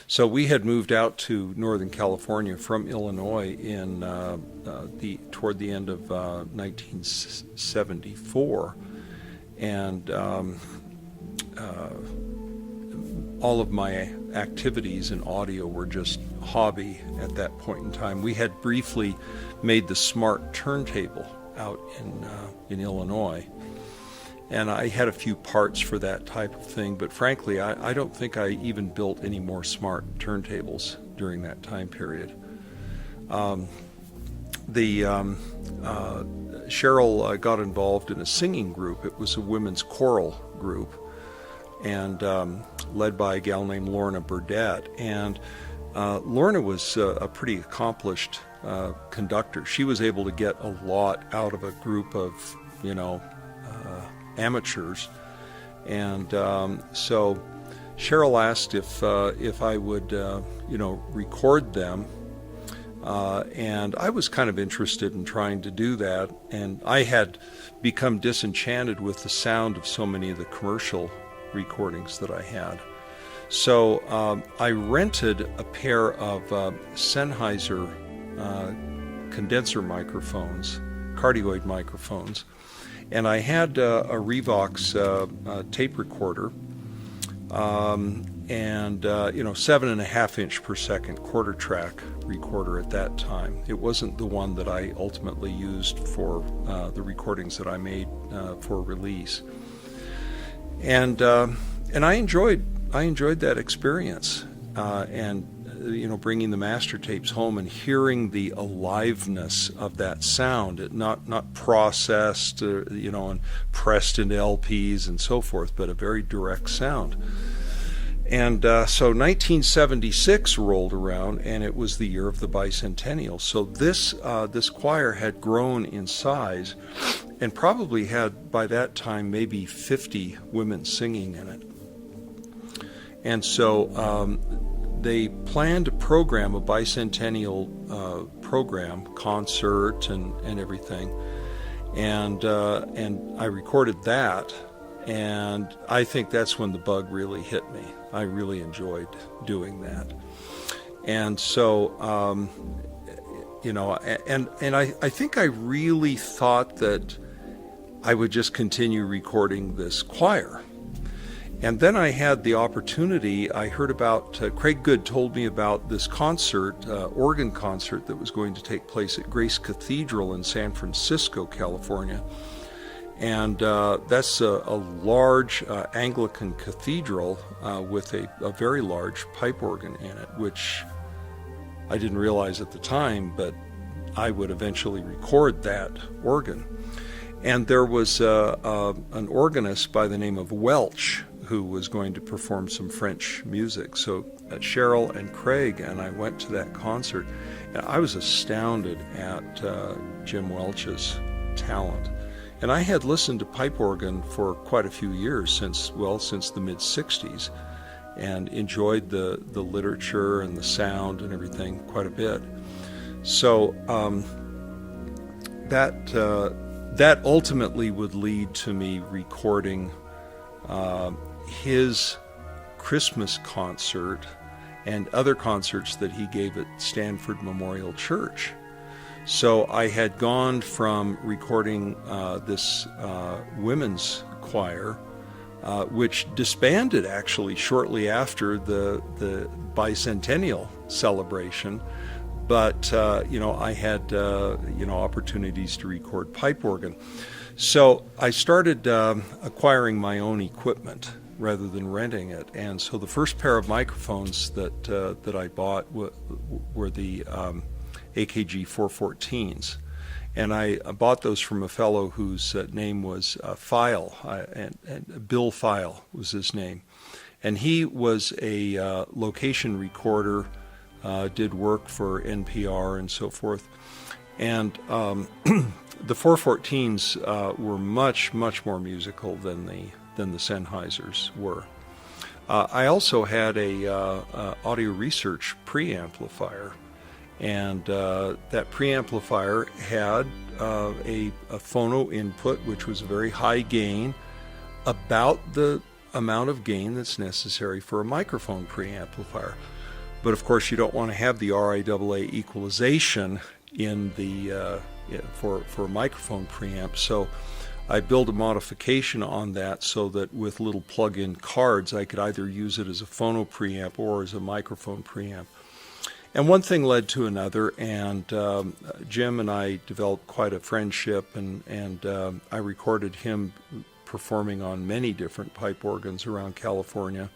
So we had moved out to Northern California from Illinois in toward the end of 1974, and all of my activities in audio were just hobby at that point in time. We had briefly made the smart turntable out in Illinois, and I had a few parts for that type of thing, but frankly, I don't think I even built any more smart turntables during that time period. Cheryl got involved in a singing group. It was a women's choral group, and led by a gal named Lorna Burdett. And Lorna was a pretty accomplished conductor. She was able to get a lot out of a group of, amateurs. And so Cheryl asked if I would, record them. And I was kind of interested in trying to do that. And I had become disenchanted with the sound of so many of the commercial recordings that I had. So I rented a pair of Sennheiser condenser microphones, cardioid microphones, and I had a Revox tape recorder, and 7.5 inch per second quarter track recorder at that time. It wasn't the one that I ultimately used for the recordings that I made for release. And I enjoyed that experience, and bringing the master tapes home and hearing the aliveness of that sound, not processed, and pressed into LPs and so forth, but a very direct sound. And so 1976 rolled around, and it was the year of the bicentennial. So this choir had grown in size, and probably had by that time maybe 50 women singing in it. And so they planned to program a bicentennial program, concert and everything, and I recorded that, and I think that's when the bug really hit me. I really enjoyed doing that, and so I think I really thought that I would just continue recording this choir. And then I had the opportunity, I heard about, Craig Good told me about this concert, organ concert that was going to take place at Grace Cathedral in San Francisco, California. And that's a large Anglican cathedral with a very large pipe organ in it, which I didn't realize at the time, but I would eventually record that organ. And there was an organist by the name of Welch who was going to perform some French music. So Cheryl and Craig and I went to that concert, and I was astounded at Jim Welch's talent. And I had listened to pipe organ for quite a few years, since the mid-'60s, and enjoyed the literature and the sound and everything quite a bit. So that ultimately would lead to me recording his Christmas concert and other concerts that he gave at Stanford Memorial Church. So I had gone from recording this women's choir, which disbanded actually shortly after the bicentennial celebration, but I had opportunities to record pipe organ. So I started acquiring my own equipment rather than renting it, and so the first pair of microphones that I bought were the AKG 414s, and I bought those from a fellow whose name was File, and Bill File was his name, and he was a location recorder, did work for NPR and so forth, and the 414s were much more musical than the Sennheisers were. I also had a audio research preamplifier, and that preamplifier had a phono input, which was a very high gain, about the amount of gain that's necessary for a microphone preamplifier. But of course, you don't want to have the RIAA equalization in the for a microphone preamp. So I built a modification on that so that with little plug-in cards, I could either use it as a phono preamp or as a microphone preamp. And one thing led to another, and Jim and I developed quite a friendship, and I recorded him performing on many different pipe organs around California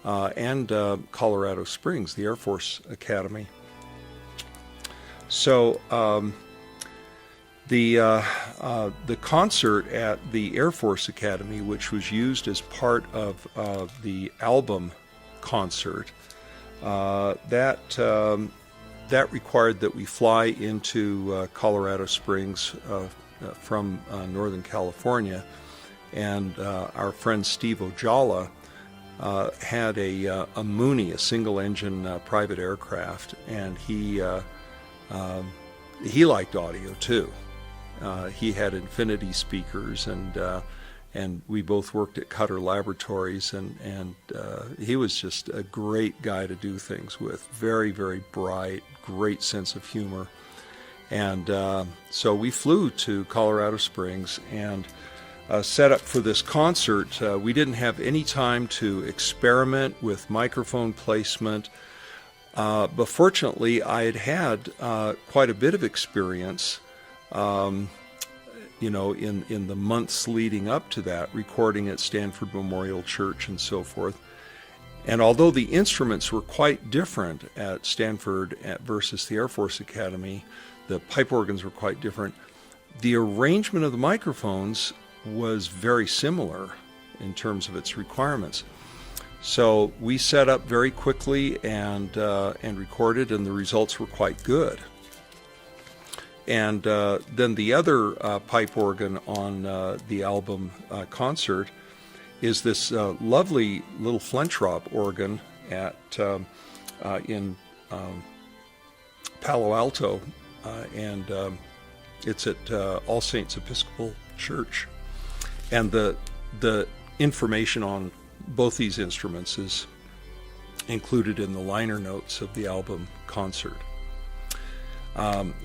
and Colorado Springs, the Air Force Academy. So the concert at the Air Force Academy, which was used as part of the album concert, that required that we fly into Colorado Springs from Northern California, and our friend Steve Ojala had a Mooney, a single-engine private aircraft, and he liked audio too. He had Infinity speakers, and we both worked at Cutter Laboratories, and he was just a great guy to do things with. Very, very bright, great sense of humor. And so we flew to Colorado Springs and set up for this concert. We didn't have any time to experiment with microphone placement, but fortunately I had quite a bit of experience in the months leading up to that, recording at Stanford Memorial Church and so forth. And although the instruments were quite different at Stanford versus the Air Force Academy, the pipe organs were quite different, the arrangement of the microphones was very similar in terms of its requirements. So we set up very quickly and recorded, and the results were quite good. And then the other pipe organ on the album concert is this lovely little Flentrop organ in Palo Alto, and it's at All Saints Episcopal Church. And the information on both these instruments is included in the liner notes of the album concert.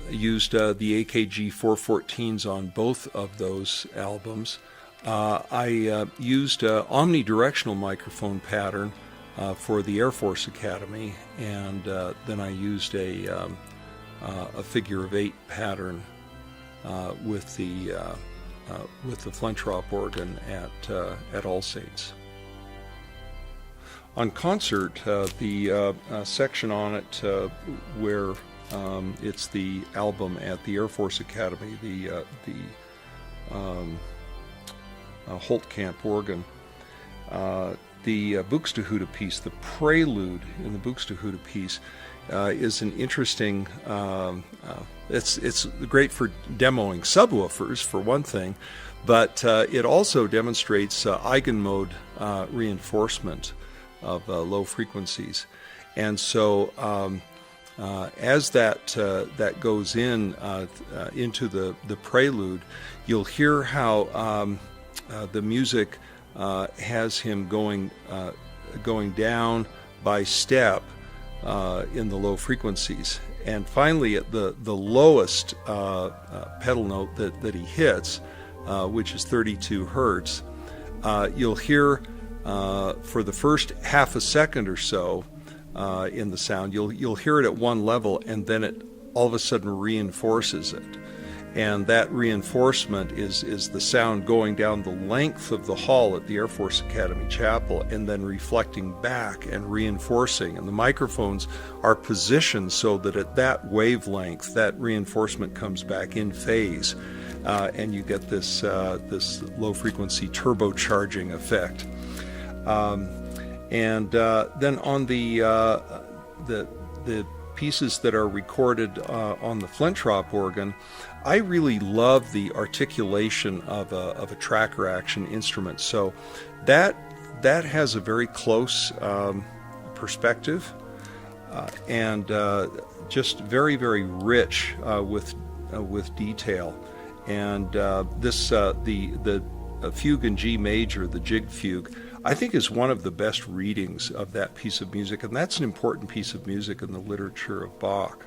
Used the AKG 414s on both of those albums. I used an omnidirectional microphone pattern for the Air Force Academy, and then I used a figure of 8 pattern with the Flentrop organ at All Saints. On concert, the section on it where it's the album at the Air Force Academy, the Holtkamp organ. The Buxtehude piece, the prelude in the Buxtehude piece, is an interesting. It's great for demoing subwoofers for one thing, but it also demonstrates eigenmode reinforcement of low frequencies, and so. As that goes into the prelude, you'll hear how the music has him going down by step in the low frequencies, and finally at the lowest pedal note that he hits, which is 32 hertz, you'll hear for the first half a second or so. In the sound, you'll hear it at one level, and then it all of a sudden reinforces it, and that reinforcement is the sound going down the length of the hall at the Air Force Academy Chapel, and then reflecting back and reinforcing. And the microphones are positioned so that at that wavelength, that reinforcement comes back in phase, and you get this low frequency turbocharging effect. And then on the pieces that are recorded on the Flentrop organ, I really love the articulation of a tracker action instrument. So that has a very close perspective and just very, very rich with detail. And the fugue in G major, the jig fugue, I think is one of the best readings of that piece of music, and that's an important piece of music in the literature of Bach.